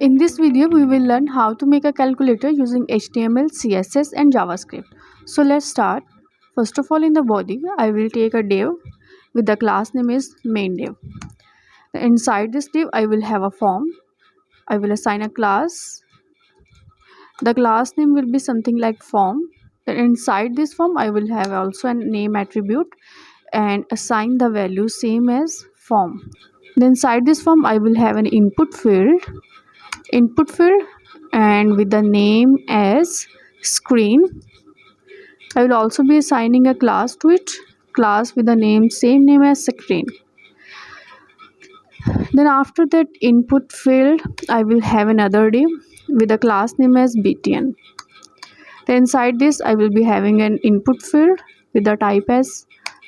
In this video, we will learn how to make a calculator using HTML, CSS and JavaScript. So let's start. First of all, in the body, I will take a div with the class name is main div. Inside this div, I will have a form. I will assign a class. The class name will be something like form. Then inside this form, I will have also a name attribute and assign the value same as form. Then inside this form, I will have an input field and with the name as screen. I will also be assigning a class to it, class with the same name as screen. Then after that input field, I will have another div with the class name as btn. Then inside this, I will be having an input field with the type as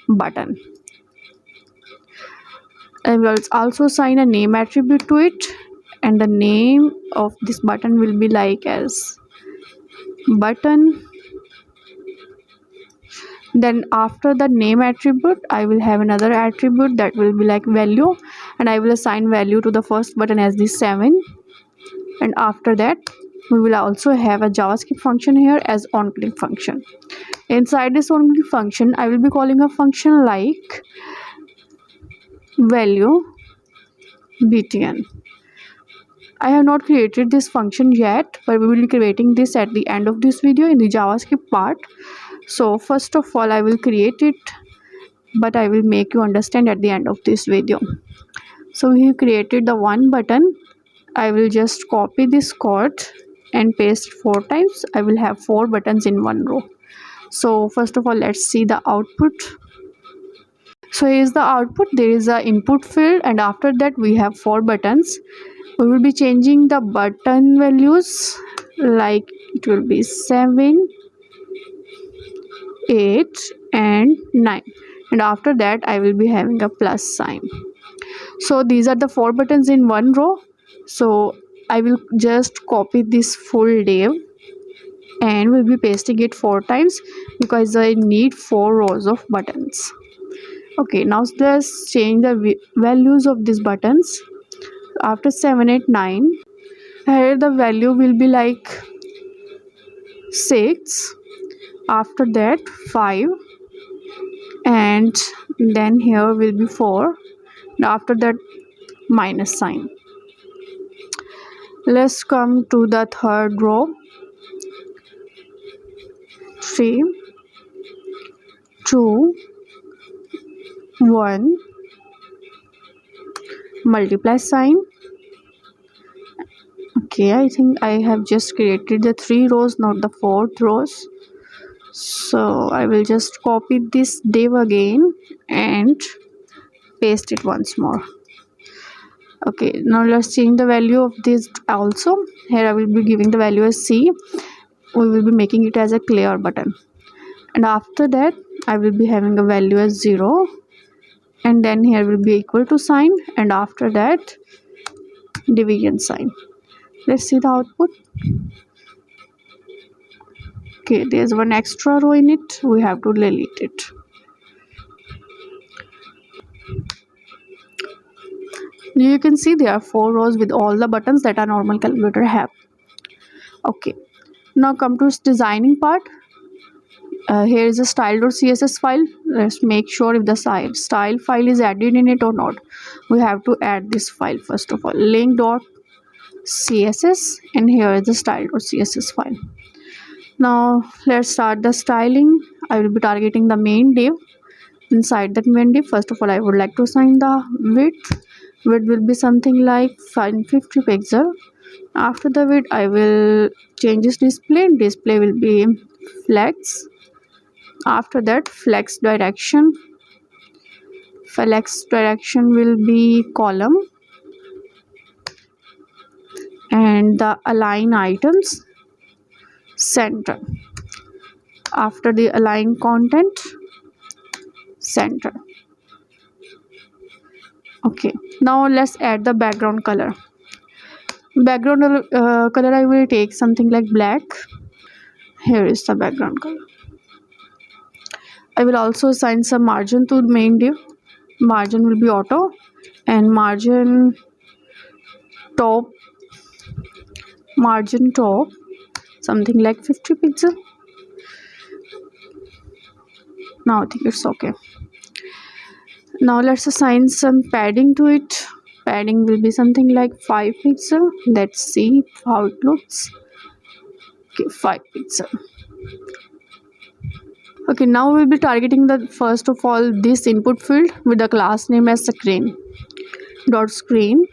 button. I will also assign a name attribute to it, and the name of this button will be like as button. Then after the name attribute, I will have another attribute that will be like value, and I will assign value to the first button as the 7. And after that, we will also have a JavaScript function here as onClick function. Inside this onClick function, I will be calling a function like value btn. I have not created this function yet, but we will be creating this at the end of this video in the JavaScript part. So first of all, I will create it, but I will make you understand at the end of this video. So we have created the one button. I will just copy this code and paste 4 times. I will have 4 buttons in one row. So first of all, let's see the output. So here is the output. There is a input field, and after that we have 4 buttons. We will be changing the button values, like it will be 7, 8 and 9, and after that I will be having a plus sign. So these are the 4 buttons in one row. So I will just copy this full div and will be pasting it 4 times because I need 4 rows of buttons. Okay, now let's change the values of these buttons. After 7, 8, 9, here the value will be like 6. After that 5, and then here will be 4, and after that minus sign. Let's come to the third row. 3, 2, 1, multiply sign. Okay, I think I have just created the 3 rows, not the 4th rows. So I will just copy this div again and paste it once more. Okay, now let's change the value of this also. Here I will be giving the value as C. We will be making it as a clear button, and after that I will be having a value as 0, and then here will be equal to sign, and after that division sign. Let's see the output. Okay, there's one extra row in it. We have to delete it. You can see there are 4 rows with all the buttons that a normal calculator have. Okay, now come to designing part. Here is a style.css file. Let's make sure if the style file is added in it or not. We have to add this file first of all, link.css, and here is the style.css file. Now let's start the styling. I will be targeting the main div. Inside that main div, first of all, I would like to assign the width. Width will be something like 550 pixel. After the width, I will change this display. Display will be flex. After that, flex direction will be column, and the align items center. After the align content center. Okay, now let's add the background color. Background color I will take something like black. Here is the background color. I will also assign some margin to the main div. Margin will be auto, and margin top margin top something like 50 pixel. Now I think it's okay. Now let's assign some padding to it. Padding will be something like 5 pixel. Let's see how it looks. Okay, 5 pixel. Okay, now we'll be targeting the first of all this input field with the class name as screen dot screen.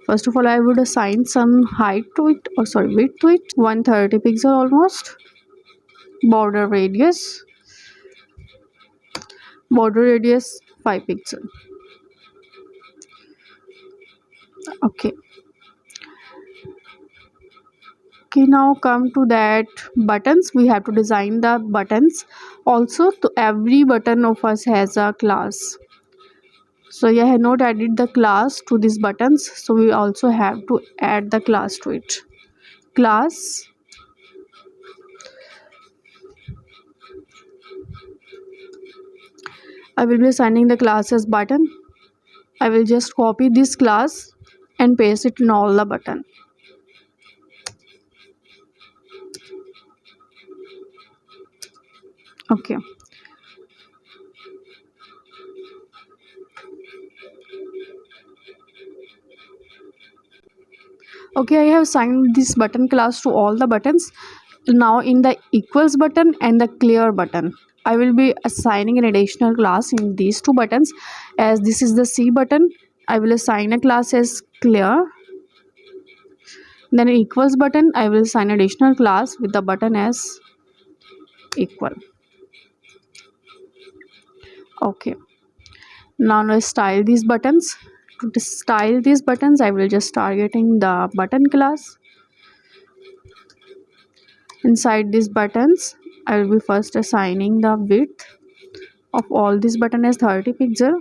First of all, I would assign some height to it, or sorry, width to it, 130 pixel almost. Border radius 5 pixel. Okay. Okay, now come to that buttons. We have to design the buttons. Also, to every button of us has a class. So yeah, I have not added the class to these buttons. So we also have to add the class to it. Class. I will be assigning the class as button. I will just copy this class and paste it in all the button. Okay. Okay, I have assigned this button class to all the buttons. Now in the equals button and the clear button, I will be assigning an additional class in these two buttons. As this is the C button, I will assign a class as clear. Then in equals button, I will assign additional class with the button as equal. Okay. Now let's style these buttons. To style these buttons, I will just targeting the button class. Inside these buttons, I will be first assigning the width of all these button as 30 pixel.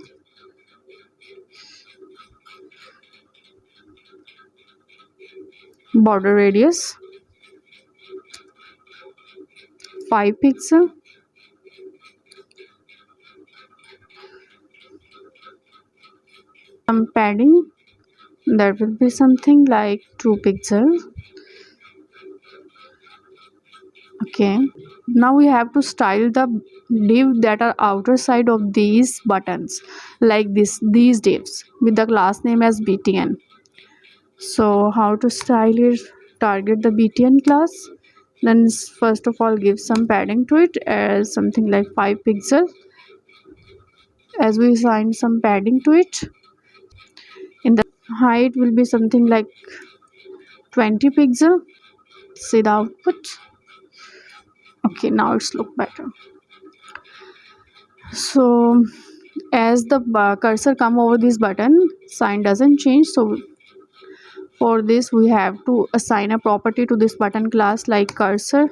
Border radius 5 pixel. Some padding, that will be something like 2 pixel. Okay, now we have to style the div that are outer side of these buttons, like these divs with the class name as btn. So how to style it? Target the btn class, then first of all give some padding to it as something like 5 pixel. As we assign some padding to it, in the height will be something like 20 pixel. See the output. Okay, now it's look better. So as the cursor come over this button, sign doesn't change. So for this we have to assign a property to this button class like cursor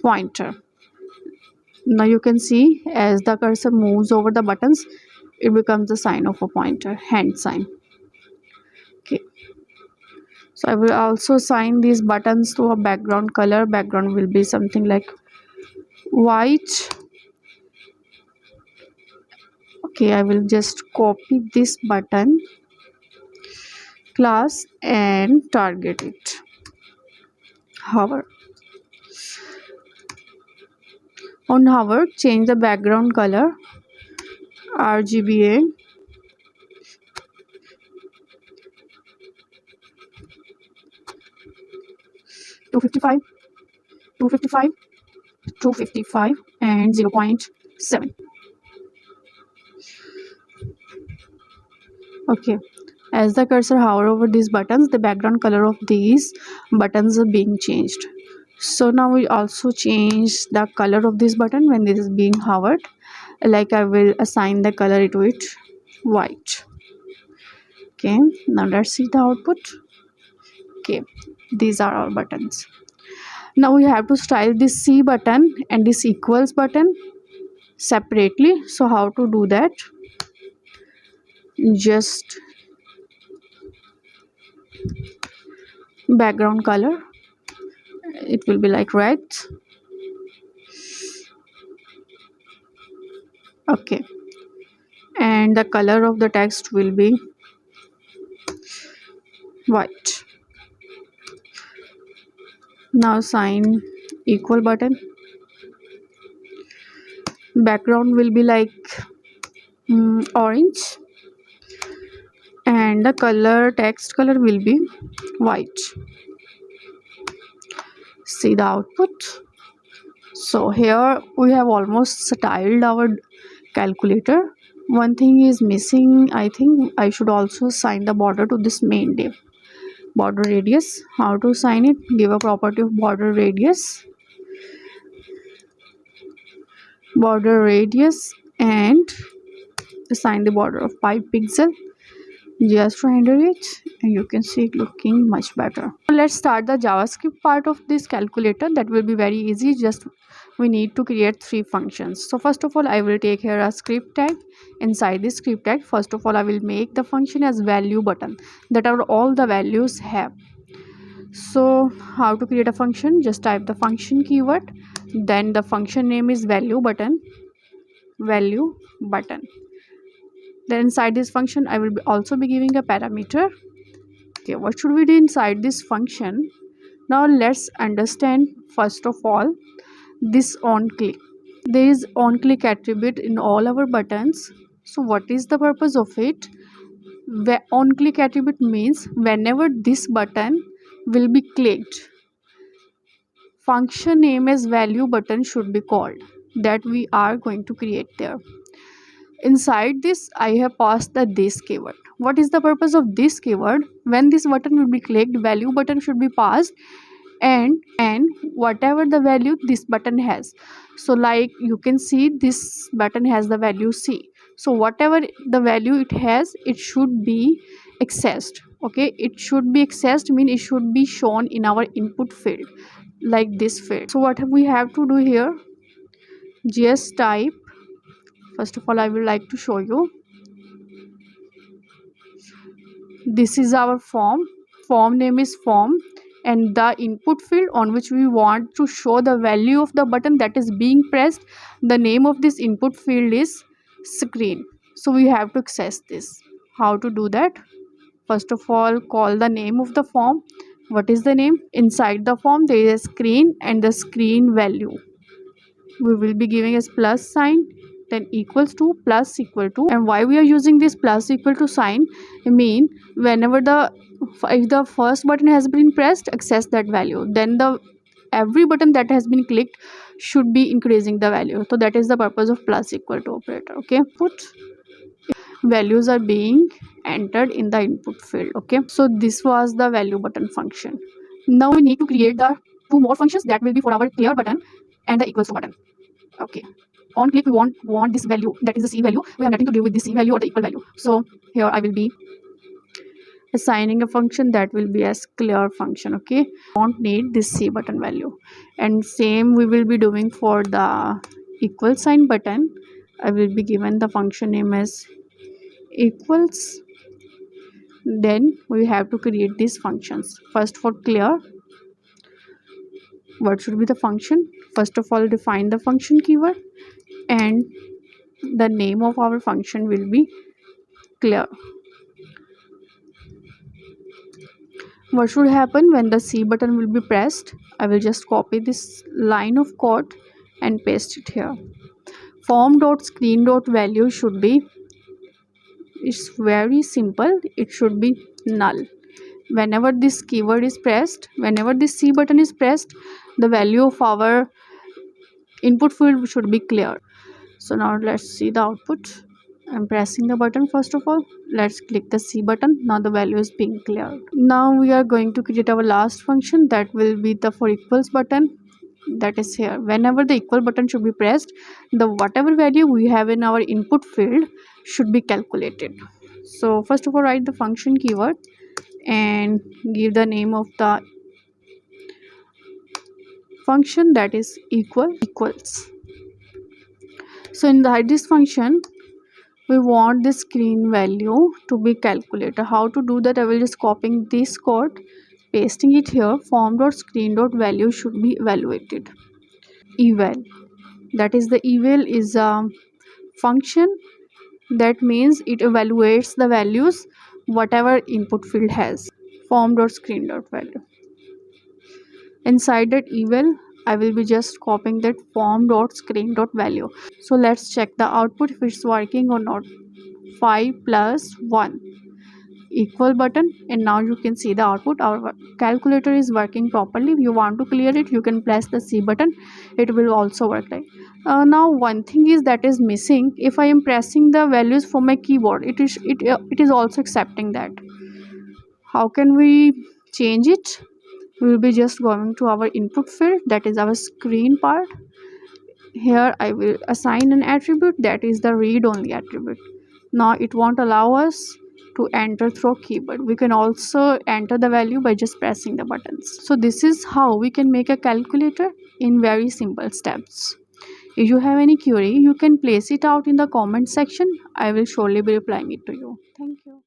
pointer. Now you can see as the cursor moves over the buttons, it becomes a sign of a pointer, hand sign. Okay, so I will also assign these buttons to a background color. Background will be something like white. Okay, I will just copy this button class and target it. Hover. On hover, change the background color RGBA 255, 255, 255 and 0.7. Okay, as the cursor hover over these buttons, the background color of these buttons are being changed. So now we also change the color of this button when this is being hovered. Like I will assign the color to it white. Okay, now let's see the output. Okay, these are our buttons. Now we have to style this C button and this equals button separately. So how to do that? Just background color, it will be like red. Okay, and the color of the text will be white. Now sign equal button. Background will be like orange, and the color, text color will be white. See the output. So here we have almost styled our calculator. One thing is missing. I think I should also assign the border to this main div. Border radius. How to assign it? Give a property of border radius. Border radius and assign the border of 5 pixel. Just render it and you can see it looking much better. Let's start the JavaScript part of this calculator. That will be very easy. Just we need to create 3 functions. So first of all, I will take here a script tag. Inside this script tag, first of all, I will make the function as value button, that are all the values have. So how to create a function? Just type the function keyword, then the function name is value button. Then inside this function I will also be giving a parameter. Okay, what should we do inside this function? Now let's understand first of all this on click. There is on click attribute in all our buttons. So what is the purpose of it? On click attribute means whenever this button will be clicked, function name as value button should be called, that we are going to create there. Inside this I have passed the this keyword. What is the purpose of this keyword? When this button will be clicked, value button should be passed, and whatever the value this button has. So like you can see this button has the value C. So whatever the value it has, it should be accessed. Okay, it should be accessed mean it should be shown in our input field, like this field. So what we have to do here, just type. First of all, I would like to show you. This is our form name is form, and the input field on which we want to show the value of the button that is being pressed, the name of this input field is screen. So we have to access this. How to do that? First of all, call the name of the form. What is the name? Inside the form there is a screen and the screen value we will be giving as plus sign, then equals to, plus equal to. And why we are using this plus equal to sign? I mean whenever if the first button has been pressed, access that value, then the every button that has been clicked should be increasing the value. So that is the purpose of plus equal to operator. Okay, put values are being entered in the input field. Okay, so this was the value button function. Now we need to create the 2 more functions that will be for our clear button and the equals to button. Okay, on click we want this value, that is the C value. We have nothing to do with the C value or the equal value. So here I will be assigning a function that will be as clear function. Okay, don't need this C button value. And same we will be doing for the equal sign button. I will be given the function name as equals. Then we have to create these functions. First, for clear, what should be the function? First of all, define the function keyword, and the name of our function will be clear. What should happen when the C button will be pressed? I will just copy this line of code and paste it here. Form.screen.value should be, it's very simple, it should be null. Whenever this keyword is pressed, whenever this C button is pressed, the value of our input field should be clear. So now let's see the output. I'm pressing the button. First of all, let's click the C button. Now the value is being cleared. Now we are going to create our last function, that will be the for equals button. That is here. Whenever the equal button should be pressed, the whatever value we have in our input field should be calculated. So first of all, write the function keyword and give the name of the function, that is equals. So inside this function we want the screen value to be calculated. How to do that? I will just copying this code, pasting it here. Form.screen.value should be evaluated. Eval, that is the eval is a function, that means it evaluates the values whatever input field has. Form.screen.value. Inside that eval, I will be just copying that form.screen.value. So let's check the output if it's working or not. 5 plus 1 equal button, and now you can see the output. Our calculator is working properly. If you want to clear it, you can press the C button. It will also work. Like now one thing is that is missing. If I am pressing the values from my keyboard, it is also accepting that. How can we change it? We will be just going to our input field, that is our screen part. Here I will assign an attribute, that is the read only attribute. Now it won't allow us to enter through keyboard. We can also enter the value by just pressing the buttons. So this is how we can make a calculator in very simple steps. If you have any query, you can place it out in the comment section. I will surely be replying it to you. Thank you.